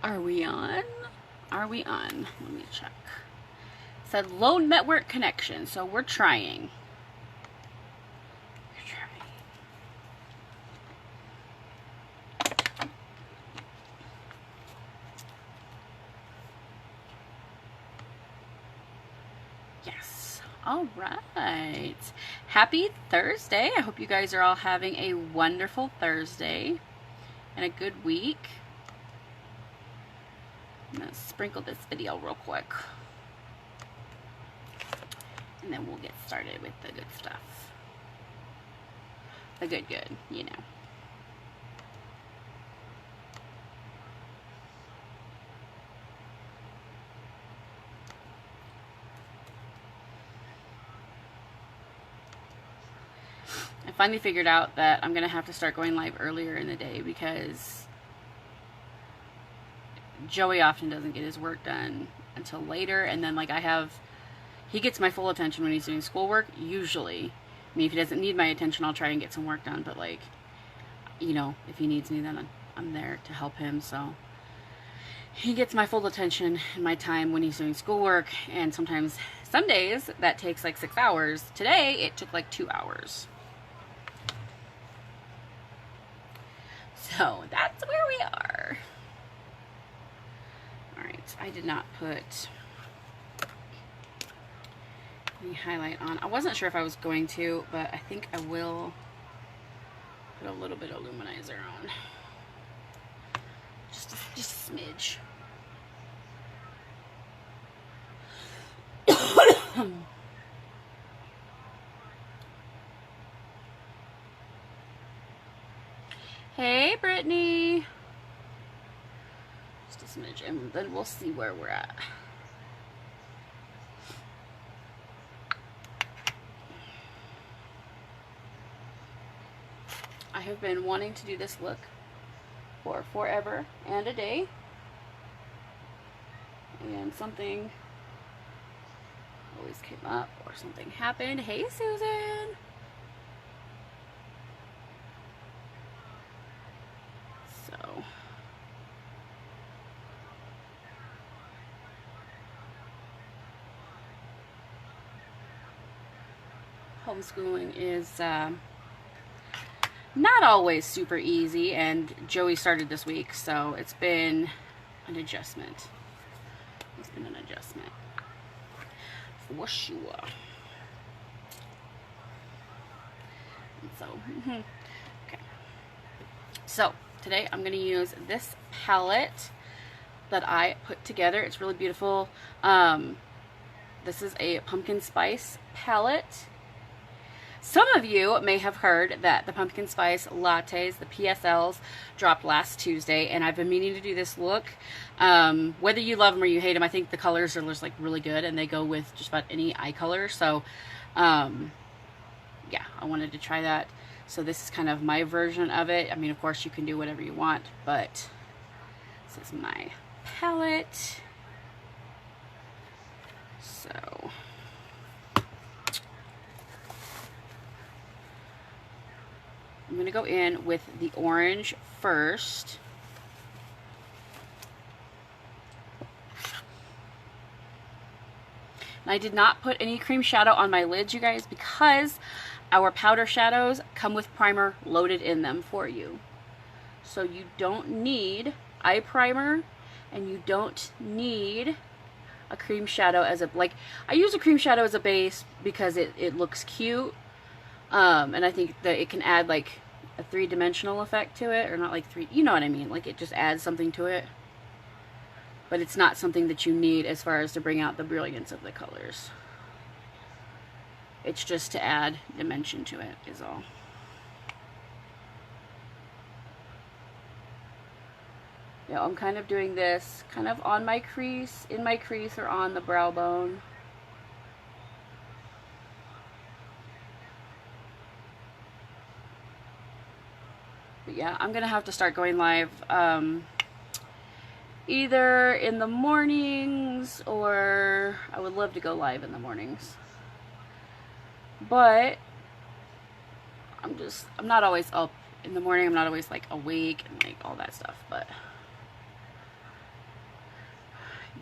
Are we on? Are we on? Let me check. It said low network connection, so we're trying. Yes. All right. Happy Thursday. I hope you guys are all having a wonderful Thursday and a good week. I'm going to sprinkle this video real quick. And then we'll get started with the good stuff. The good, you know. I finally figured out that I'm going to have to start going live earlier in the day because Joey often doesn't get his work done until later, and then like he gets my full attention when he's doing schoolwork, usually. I mean, if he doesn't need my attention, I'll try and get some work done, but like, you know, if he needs me, then I'm there to help him, so he gets my full attention and my time when he's doing schoolwork, and sometimes, some days, that takes like 6 hours. Today, it took like 2 hours. So, that's where we are. Alright, I did not put any highlight on. I wasn't sure if I was going to, but I think I will put a little bit of luminizer on. Just a smidge. Hey, Brittany. Just a smidge, and then we'll see where we're at. I have been wanting to do this look for forever and a day. And something always came up or something happened. Hey, Susan. So homeschooling is not always super easy, and Joey started this week, so it's been an adjustment. It's been an adjustment for sure. And so, okay. So today I'm going to use this palette that I put together. It's really beautiful. This is a pumpkin spice palette. Some of you may have heard that the pumpkin spice lattes, the PSLs, dropped last Tuesday, and I've been meaning to do this look. Whether you love them or you hate them, I think the colors are just like really good, and they go with just about any eye color. So, yeah, I wanted to try that. So this is kind of my version of it. I mean, of course, you can do whatever you want, but this is my palette. So I'm going to go in with the orange first. And I did not put any cream shadow on my lids, you guys, because our powder shadows come with primer loaded in them for you. So you don't need eye primer, and you don't need a cream shadow as a, like, I use a cream shadow as a base because it looks cute. And I think that it can add like a three-dimensional effect to it, or not like three, you know what I mean, like it just adds something to it, but it's not something that you need as far as to bring out the brilliance of the colors. It's just to add dimension to it is all. Yeah, I'm kind of doing this kind of on my crease, in my crease, or on the brow bone. But yeah, I'm gonna have to start going live either in the mornings, or I would love to go live in the mornings, but I'm not always up in the morning. I'm not always like awake and like all that stuff, but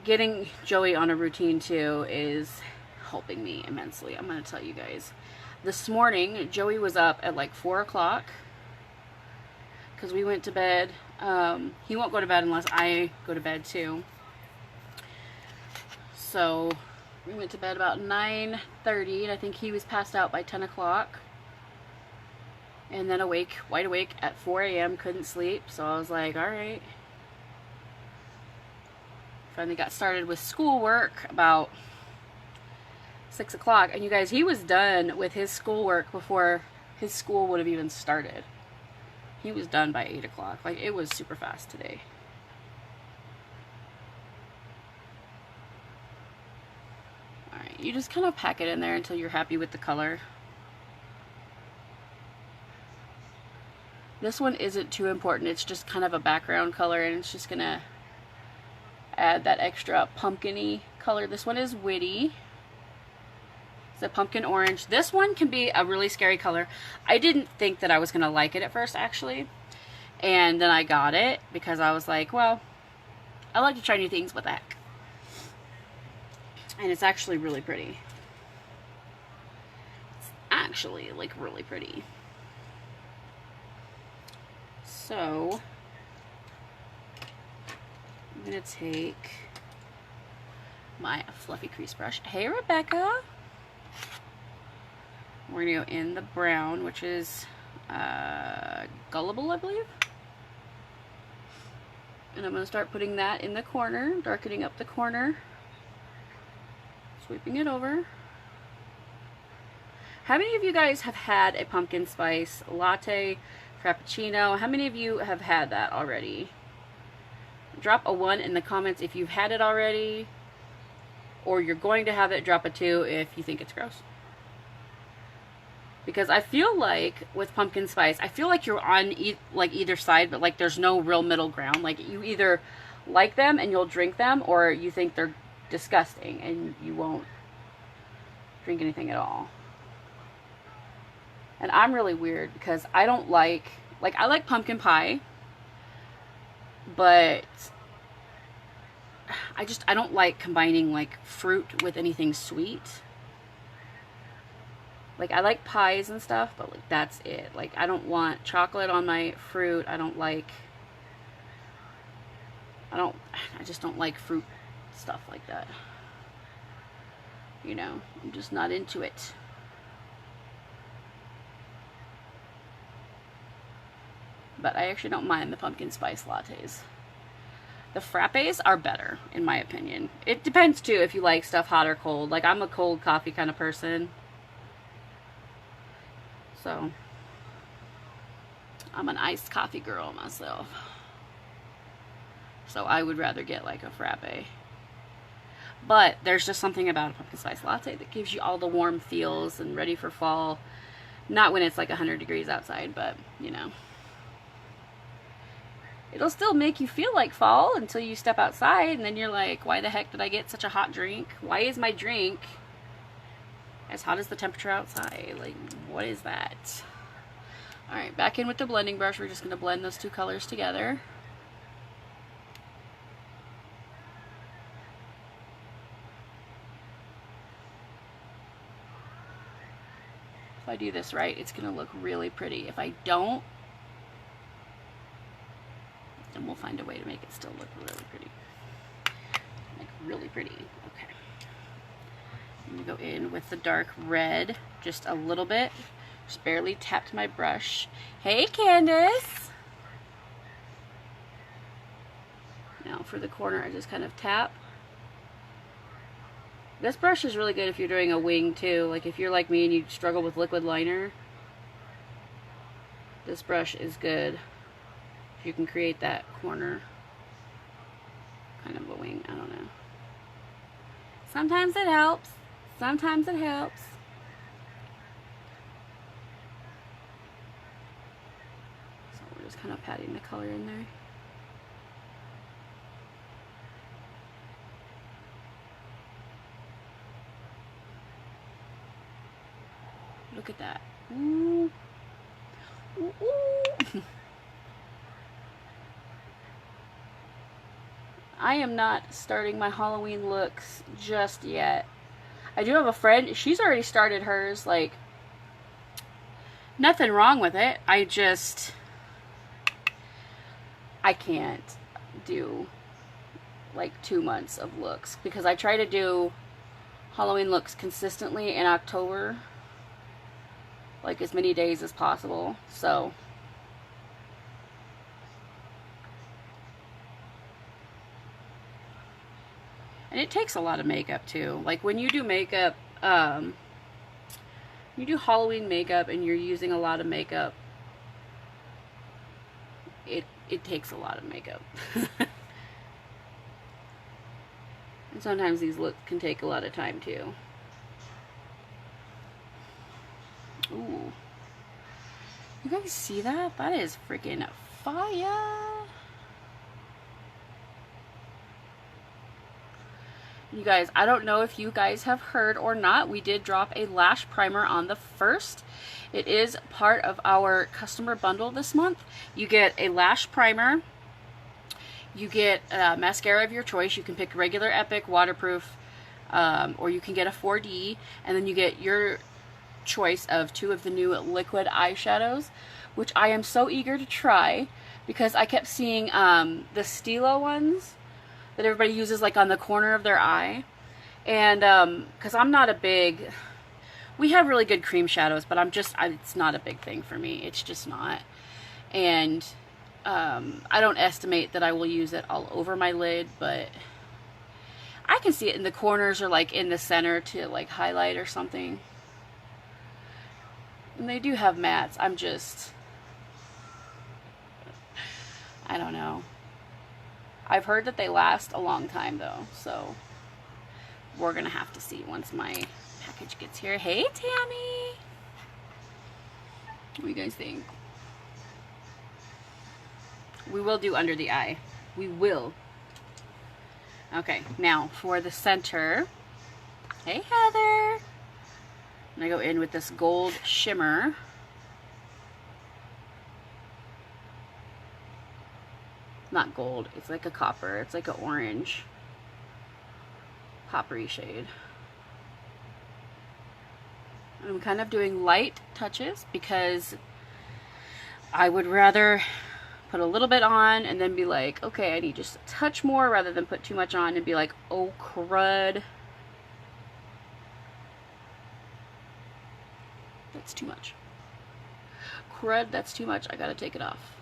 getting Joey on a routine too is helping me immensely. I'm going to tell you guys. This morning, Joey was up at like 4 o'clock because we went to bed. He won't go to bed unless I go to bed too. So we went to bed about 9:30, and I think he was passed out by 10 o'clock. And then awake, wide awake at 4 a.m., couldn't sleep. So I was like, all right. Finally got started with schoolwork about 6 o'clock. And you guys, he was done with his schoolwork before his school would have even started. He was done by 8 o'clock. Like, it was super fast today. Alright, you just kind of pack it in there until you're happy with the color. This one isn't too important. It's just kind of a background color, and it's just going to add that extra pumpkin-y color. This one is Witty. It's a pumpkin orange. This one can be a really scary color. I didn't think that I was going to like it at first, actually. And then I got it because I was like, well, I like to try new things. What the heck? And it's actually really pretty. It's actually, like, really pretty. So, I'm going to take my fluffy crease brush. Hey, Rebecca. We're going to go in the brown, which is Gullible, I believe. And I'm going to start putting that in the corner, darkening up the corner. Sweeping it over. How many of you guys have had a pumpkin spice latte, frappuccino? How many of you have had that already? Drop a 1 in the comments if you've had it already, or you're going to have it. Drop a 2 if you think it's gross. Because I feel like with pumpkin spice, I feel like you're on like either side, but like there's no real middle ground. Like you either like them and you'll drink them, or you think they're disgusting and you won't drink anything at all. And I'm really weird because I don't like I like pumpkin pie, but I don't like combining like fruit with anything sweet. Like, I like pies and stuff, but like that's it. Like, I don't want chocolate on my fruit. I just don't like fruit stuff like that. You know, I'm just not into it. But I actually don't mind the pumpkin spice lattes. The frappes are better, in my opinion. It depends, too, if you like stuff hot or cold. Like, I'm a cold coffee kind of person. So, I'm an iced coffee girl myself. So, I would rather get, like, a frappe. But, there's just something about a pumpkin spice latte that gives you all the warm feels and ready for fall. Not when it's, like, 100 degrees outside, but, you know. It'll still make you feel like fall until you step outside, and then you're like, why the heck did I get such a hot drink? Why is my drink as hot as the temperature outside? Like, what is that? Alright, back in with the blending brush. We're just going to blend those two colors together. If I do this right, it's going to look really pretty. If I don't, then we'll find a way to make it still look really pretty. Like, really pretty. Okay. I'm going to go in with the dark red just a little bit. Just barely tapped my brush. Hey, Candace! Now for the corner, I just kind of tap. This brush is really good if you're doing a wing too. Like if you're like me and you struggle with liquid liner, this brush is good. You can create that corner kind of a wing. I don't know. Sometimes it helps. Sometimes it helps. So we're just kind of patting the color in there. Look at that. Ooh. Ooh, ooh. I am not starting my Halloween looks just yet. I do have a friend, she's already started hers, like, nothing wrong with it. I can't do like 2 months of looks because I try to do Halloween looks consistently in October, like as many days as possible. So and it takes a lot of makeup too. Like when you do makeup, you do Halloween makeup and you're using a lot of makeup, it takes a lot of makeup. And sometimes these looks can take a lot of time too. Ooh. You guys see that? That is freaking fire. You guys, I don't know if you guys have heard or not, we did drop a lash primer on the 1st. It is part of our customer bundle this month. You get a lash primer, you get a mascara of your choice. You can pick regular, Epic, waterproof, or you can get a 4D, and then you get your choice of 2 of the new liquid eyeshadows, which I am so eager to try because I kept seeing the Stilo ones that everybody uses like on the corner of their eye. And because I'm not a big, we have really good cream shadows, but it's not a big thing for me. It's just not. And I don't estimate that I will use it all over my lid, but I can see it in the corners or like in the center to like highlight or something. And they do have mattes. I don't know. I've heard that they last a long time though, so we're gonna have to see once my package gets here. Hey Tammy! What do you guys think? We will do under the eye. We will. Okay, now for the center. Hey Heather! I'm gonna go in with this gold shimmer. Not gold, it's like a copper. It's like an orange, coppery shade. I'm kind of doing light touches because I would rather put a little bit on and then be like, okay, I need just a touch more, rather than put too much on and be like, oh crud, that's too much. Crud, that's too much. I gotta take it off.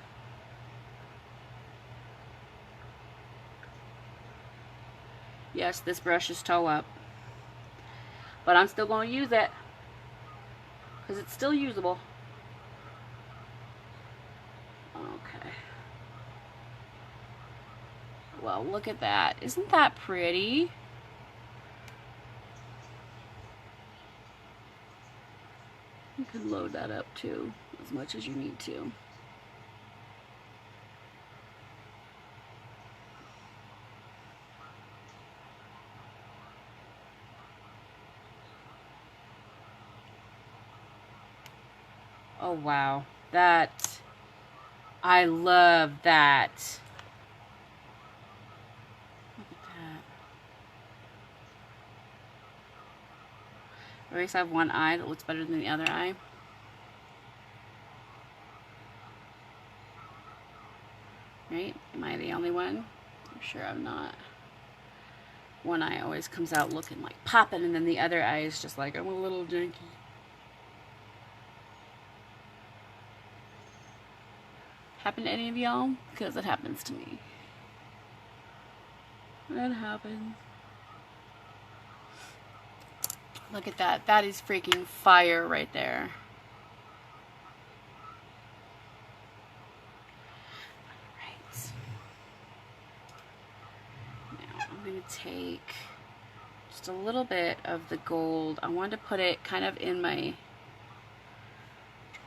Yes, this brush is toe up, but I'm still going to use it because it's still usable. Okay. Well, look at that. Isn't that pretty? You can load that up too, as much as you need to. Oh wow, that, I love that. Look at that. I always have one eye that looks better than the other eye. Right? Am I the only one? I'm sure I'm not. One eye always comes out looking like popping, and then the other eye is just like, I'm a little janky. Happen to any of y'all? Because it happens to me. It happens. Look at that. That is freaking fire right there. Alright. Now I'm going to take just a little bit of the gold. I wanted to put it kind of in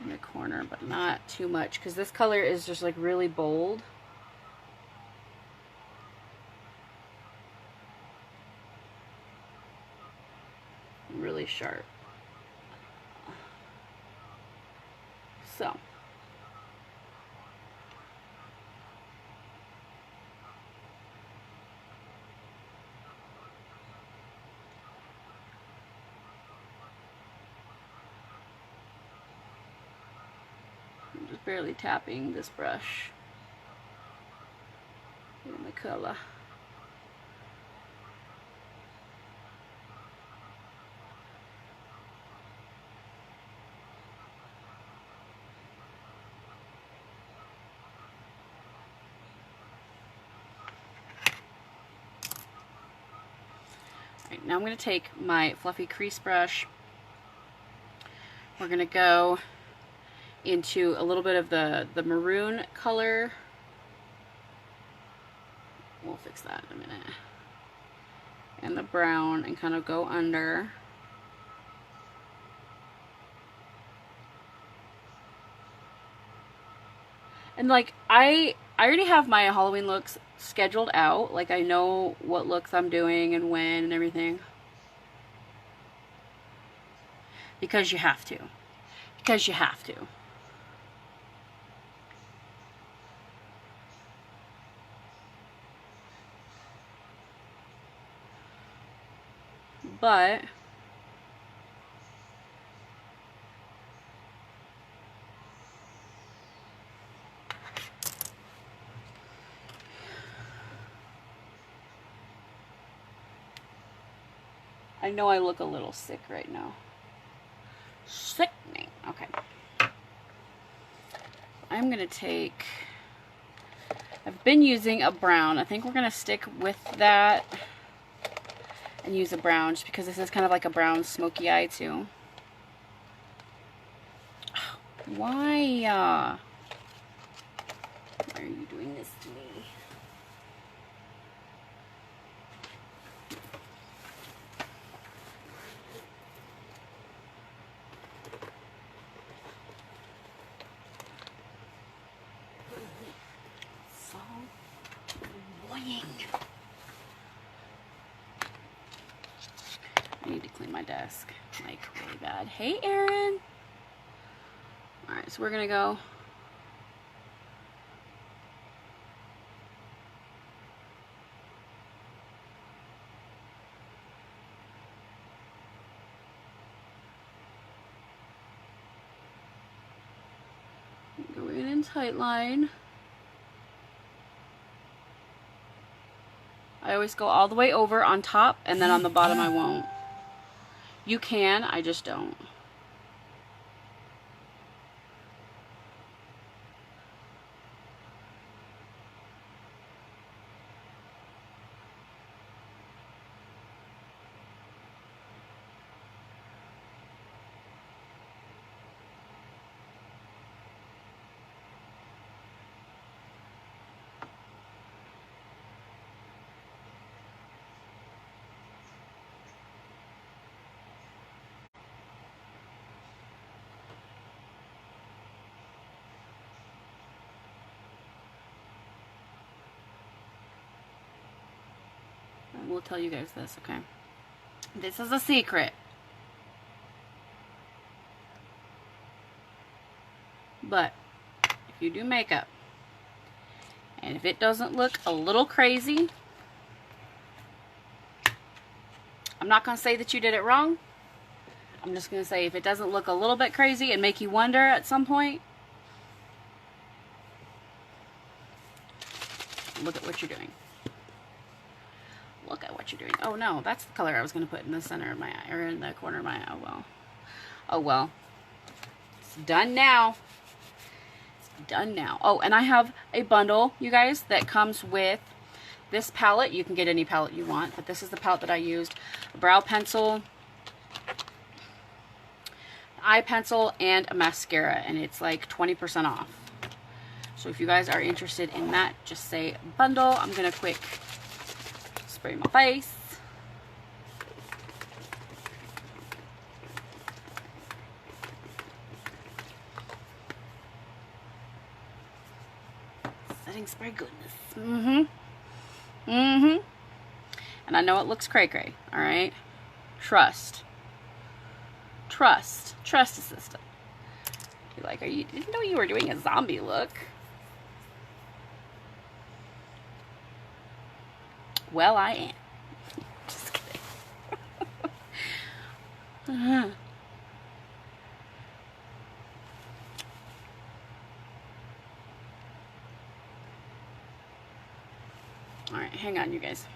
the corner, but not too much, because this color is just like really bold. Really sharp. So just barely tapping this brush in the color. Alright, now I'm going to take my fluffy crease brush. We're going to go into a little bit of the maroon color. We'll fix that in a minute. And the brown, and kind of go under. And like, I already have my Halloween looks scheduled out. Like, I know what looks I'm doing and when and everything. Because you have to. Because you have to. But I know I look a little sick right now. Sickening. Okay. I'm going to take, I've been using a brown. I think we're going to stick with that and use a brown just because this is kind of like a brown smoky eye too. Why are you doing this to me? So annoying. I need to clean my desk, like, really bad. Hey, Erin. Alright, so we're gonna go in tight line. I always go all the way over on top, and then on the bottom I won't. You can, I just don't. We'll tell you guys this, okay? This is a secret. But if you do makeup and if it doesn't look a little crazy, I'm not going to say that you did it wrong. I'm just going to say if it doesn't look a little bit crazy and make you wonder at some point, look at what you're doing. Look at what you're doing. Oh no, that's the color I was going to put in the center of my eye, or in the corner of my eye. Oh well. Oh well. It's done now. It's done now. Oh, and I have a bundle, you guys, that comes with this palette. You can get any palette you want, but this is the palette that I used. A brow pencil, eye pencil, and a mascara, and it's like 20% off. So if you guys are interested in that, just say bundle. I'm going to quick spray my face. Setting spray goodness. And I know it looks cray-cray, alright? Trust. Trust. Trust assistant. You're like, didn't know you were doing a zombie look. Well, I am. Just kidding. Alright, hang on, you guys.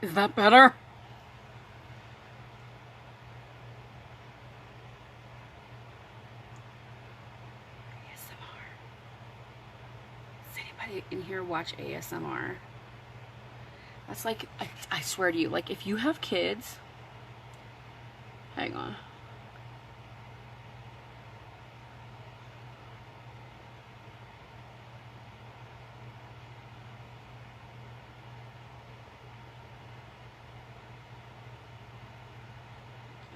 Is that better? ASMR. Does anybody in here watch ASMR? That's like, I swear to you, like if you have kids, hang on.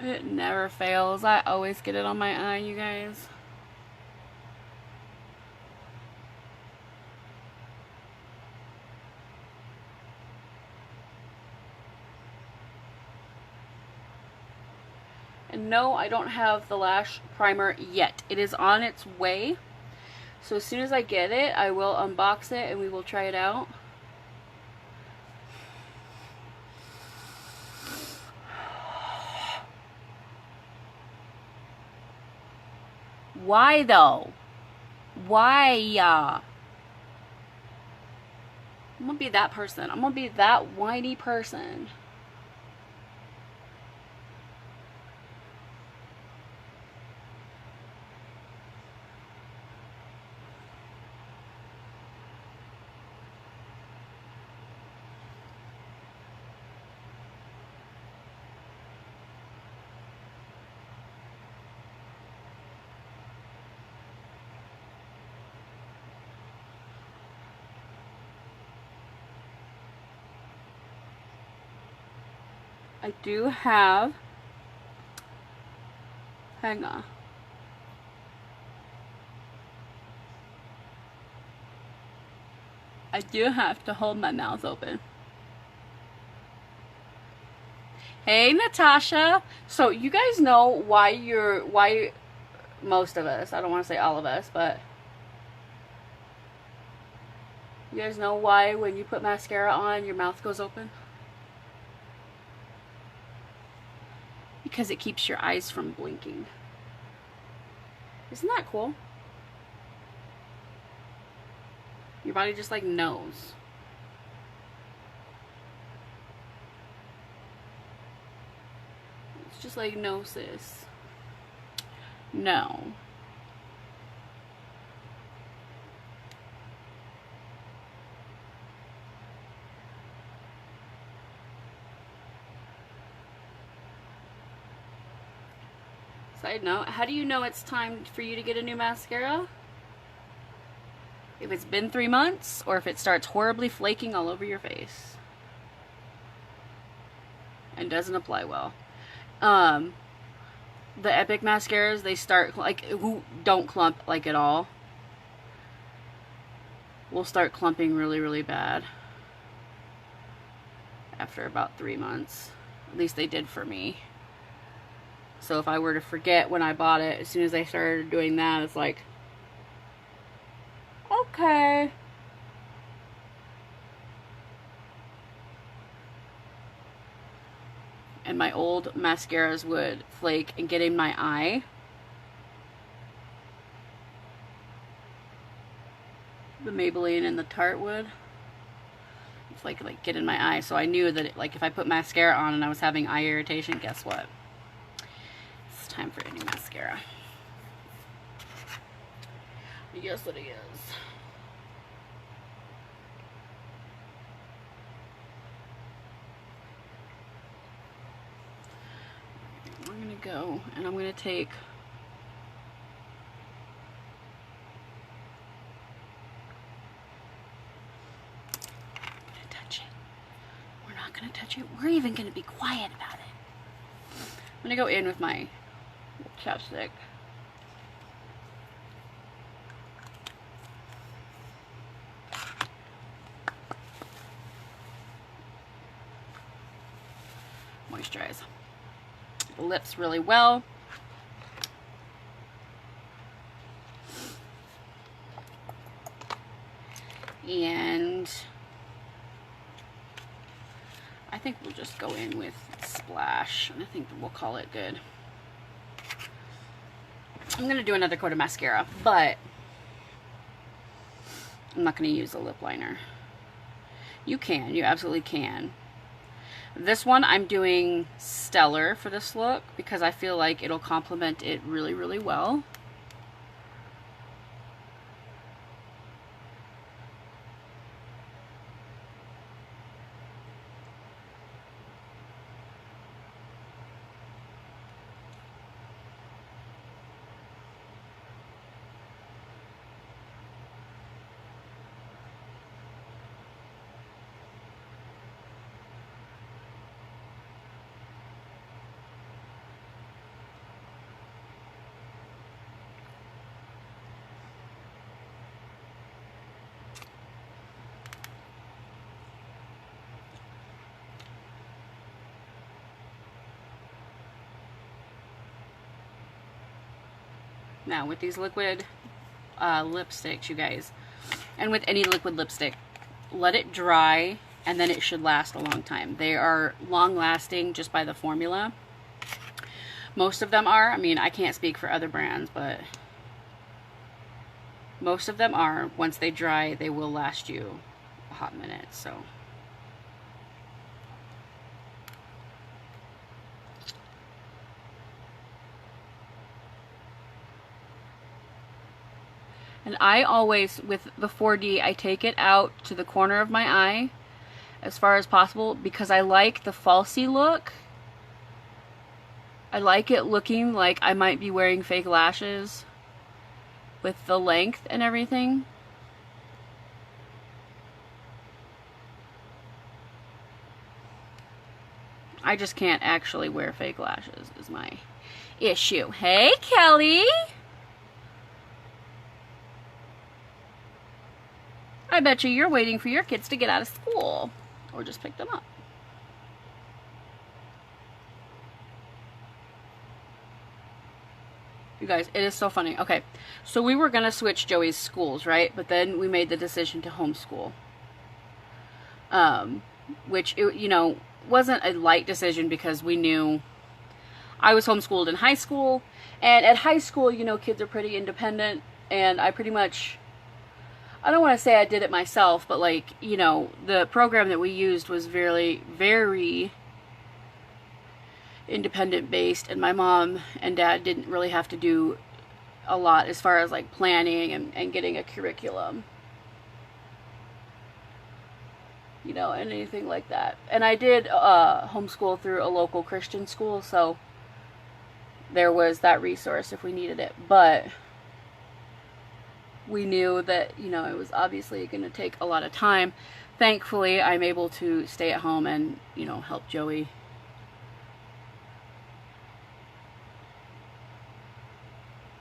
It never fails. I always get it on my eye, you guys. And no, I don't have the lash primer yet. It is on its way. So as soon as I get it, I will unbox it and we will try it out. Why though? Why? I'm gonna be that person. I'm gonna be that whiny person. I do have, hang on. I do have to hold my mouth open. Hey Natasha. So you guys know why most of us, I don't want to say all of us, but you guys know why when you put mascara on your mouth goes open? Because it keeps your eyes from blinking. Isn't that cool? Your body just like knows. It's just like, no sis. No. Side note, how do you know it's time for you to get a new mascara? If it's been 3 months, or if it starts horribly flaking all over your face and doesn't apply well. The Epic mascaras, they start, like, who don't clump like at all, will start clumping really, really bad after about 3 months. At least they did for me. So if I were to forget when I bought it, as soon as I started doing that, it's like, okay. And my old mascaras would flake and get in my eye. The Maybelline and the Tarte would. It's like get in my eye. So I knew that like if I put mascara on and I was having eye irritation, guess what? It's time for a new mascara. Yes, it is. I'm gonna go and I'm gonna take touch it. We're not gonna touch it. We're even gonna be quiet about it. I'm gonna go in with my chapstick. Moisturize the lips really well. And I think we'll just go in with Splash, and I think we'll call it good. I'm gonna do another coat of mascara, but I'm not going to use a lip liner. You can. You absolutely can. This one I'm doing Stellar for this look because I feel like it'll complement it really, really well. Now with these liquid lipsticks, you guys, and with any liquid lipstick, let it dry and then it should last a long time. They are long lasting just by the formula. Most of them are. I mean, I can't speak for other brands, but most of them are. Once they dry, they will last you a hot minute. So and I always, with the 4D, I take it out to the corner of my eye as far as possible because I like the falsy look. I like it looking like I might be wearing fake lashes with the length and everything. I just can't actually wear fake lashes is my issue. Hey, Kelly! I bet you're waiting for your kids to get out of school. Or just pick them up. You guys, it is so funny. Okay, so we were going to switch Joey's schools, right? But then we made the decision to homeschool. Which, you know, wasn't a light decision because we knew I was homeschooled in high school. And at high school, you know, kids are pretty independent. And I pretty much... I don't want to say I did it myself, but like, you know, the program that we used was very, very independent based, and my mom and dad didn't really have to do a lot as far as like planning and getting a curriculum, you know, and anything like that. And I did homeschool through a local Christian school, so there was that resource if we needed it, but we knew that, you know, it was obviously going to take a lot of time. Thankfully, I'm able to stay at home and, you know, help Joey.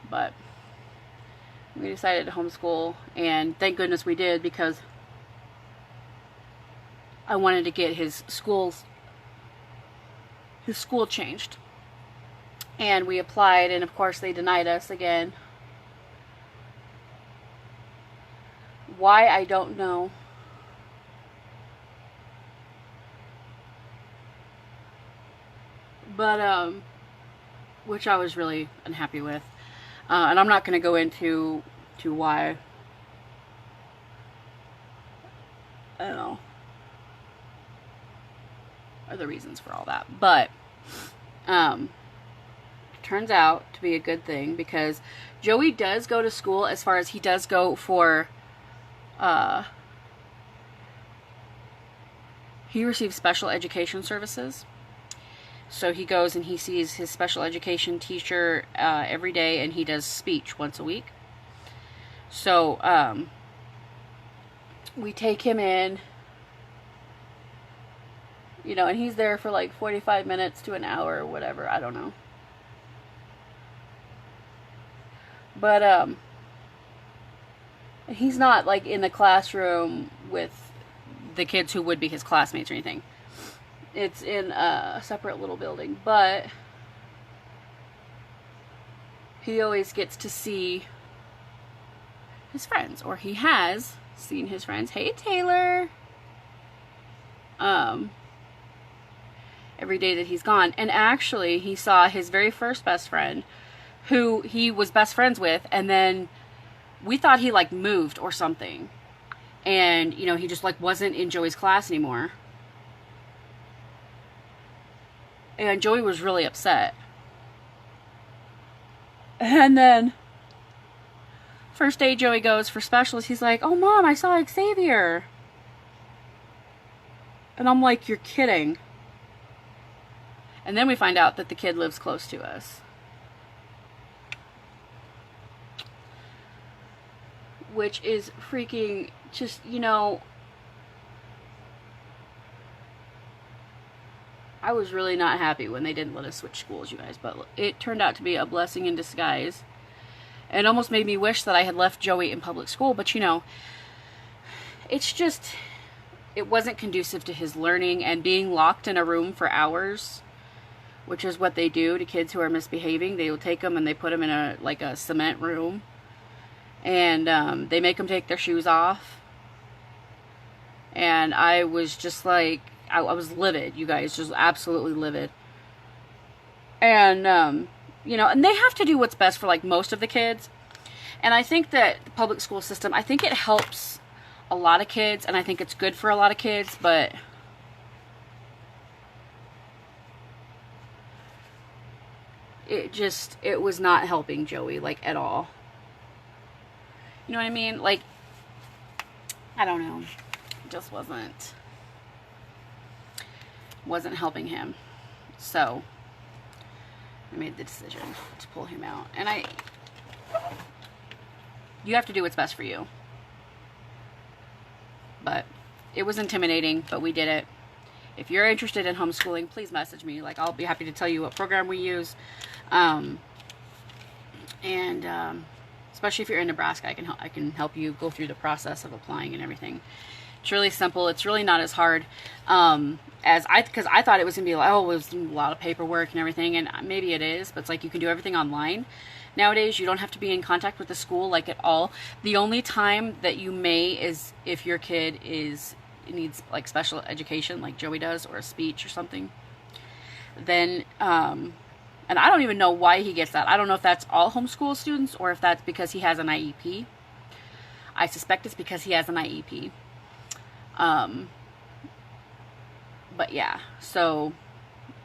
But we decided to homeschool, and thank goodness we did because I wanted to get his school changed. And we applied, and of course they denied us again. Why, I don't know. But, which I was really unhappy with. And I'm not going to go into why. I don't know. Are the reasons for all that. But, turns out to be a good thing because Joey does go to school as far as he does go for... he receives special education services. So he goes and he sees his special education teacher every day, and he does speech once a week. So we take him in, you know, and he's there for like 45 minutes to an hour or whatever, I don't know. But he's not like in the classroom with the kids who would be his classmates or anything. It's in a separate little building, but he always gets to see his friends, or he has seen his friends. Hey, Taylor. Every day that he's gone. And actually, he saw his very first best friend, who he was best friends with, and then we thought he like moved or something. And, you know, he just like wasn't in Joey's class anymore. And Joey was really upset. And then first day Joey goes for specials, he's like, "Oh, Mom, I saw Xavier." And I'm like, "You're kidding." And then we find out that the kid lives close to us. Which is freaking just, you know, I was really not happy when they didn't let us switch schools, you guys, but it turned out to be a blessing in disguise. It almost made me wish that I had left Joey in public school, but you know, it's just, it wasn't conducive to his learning, and being locked in a room for hours, which is what they do to kids who are misbehaving. They will take them and they put them in a, like a cement room, and they make them take their shoes off. And I was just like, I was livid, you guys, just absolutely livid. And, you know, and they have to do what's best for, like, most of the kids. And I think that the public school system, I think it helps a lot of kids, and I think it's good for a lot of kids, but it was not helping Joey, like, at all. You know what I mean? Like, I don't know. It just wasn't helping him. So I made the decision to pull him out. And you have to do what's best for you. But it was intimidating, but we did it. If you're interested in homeschooling, please message me. Like, I'll be happy to tell you what program we use. Especially if you're in Nebraska, I can help you go through the process of applying and everything. It's really simple. It's really not as hard because I thought it was gonna be like, oh, it was a lot of paperwork and everything, and maybe it is, but it's like you can do everything online nowadays. You don't have to be in contact with the school, like, at all. The only time that you may is if your kid needs like special education, like Joey does, or a speech or something. Then and I don't even know why he gets that. I don't know if that's all homeschool students or if that's because he has an IEP. I suspect it's because he has an IEP. But yeah, so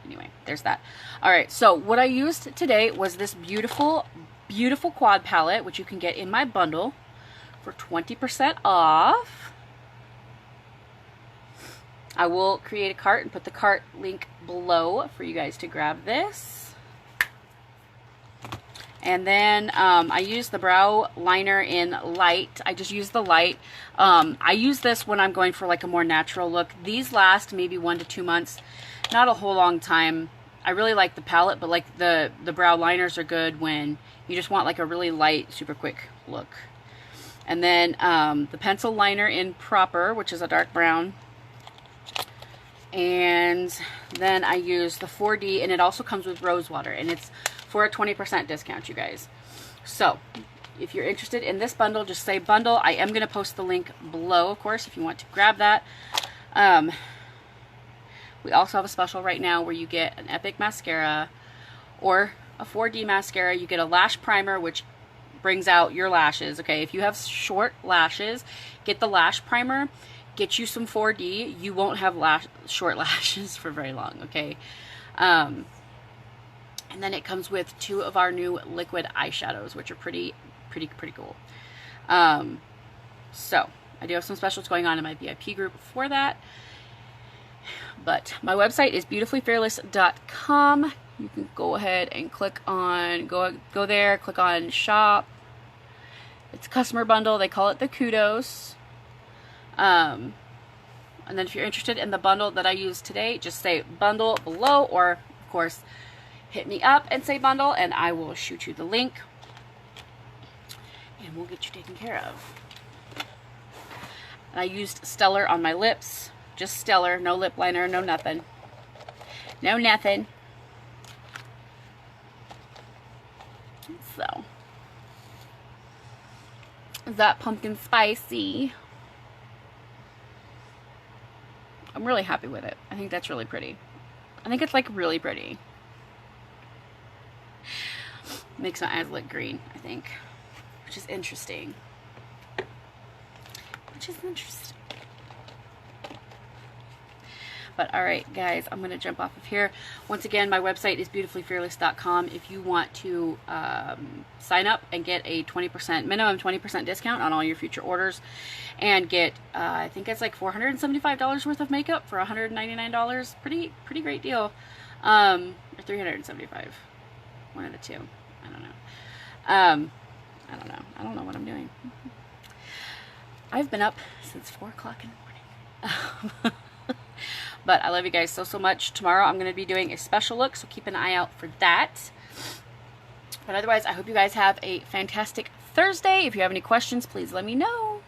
anyway, there's that. All right, so what I used today was this beautiful, beautiful quad palette, which you can get in my bundle for 20% off. I will create a cart and put the cart link below for you guys to grab this. And then I use the brow liner in light. I just use the light. I use this when I'm going for like a more natural look. These last maybe 1 to 2 months, not a whole long time. I really like the palette, but like the brow liners are good when you just want like a really light, super quick look. And then the pencil liner in Proper, which is a dark brown. And then I use the 4D, and it also comes with rose water, and it's for a 20% discount, you guys. So if you're interested in this bundle, just say bundle. I am going to post the link below, of course, if you want to grab that. We also have a special right now where you get an Epic mascara or a 4D mascara. You get a lash primer, which brings out your lashes. Okay, if you have short lashes, get the lash primer. Get you some 4D. You won't have short lashes for very long, okay? And then it comes with 2 of our new liquid eyeshadows, which are pretty cool. So I do have some specials going on in my VIP group for that. But my website is beautifullyfearless.com. You can go ahead and click on, go there, click on shop. It's a customer bundle. They call it the Kudos. And then if you're interested in the bundle that I used today, just say bundle below, or of course hit me up and say bundle, and I will shoot you the link and we'll get you taken care of. And I used Stellar on my lips, just Stellar, no lip liner, no nothing. No nothing. So, is that pumpkin spicy? I'm really happy with it. I think that's really pretty. I think it's like really pretty. Makes my eyes look green, I think, which is interesting. which is interesting. But alright guys, I'm going to jump off of here. Once again, my website is beautifullyfearless.com if you want to sign up and get a minimum 20% discount on all your future orders, and get, I think it's like $475 worth of makeup for $199. Pretty great deal. Or $375. One of the two. I don't know. I don't know what I'm doing. I've been up since 4 o'clock in the morning. But I love you guys so much. Tomorrow I'm going to be doing a special look, so keep an eye out for that. But otherwise, I hope you guys have a fantastic Thursday. If you have any questions, please let me know.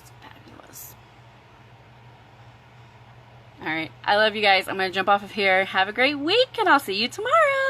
It's fabulous. Alright, I love you guys. I'm going to jump off of here. Have a great week, and I'll see you tomorrow.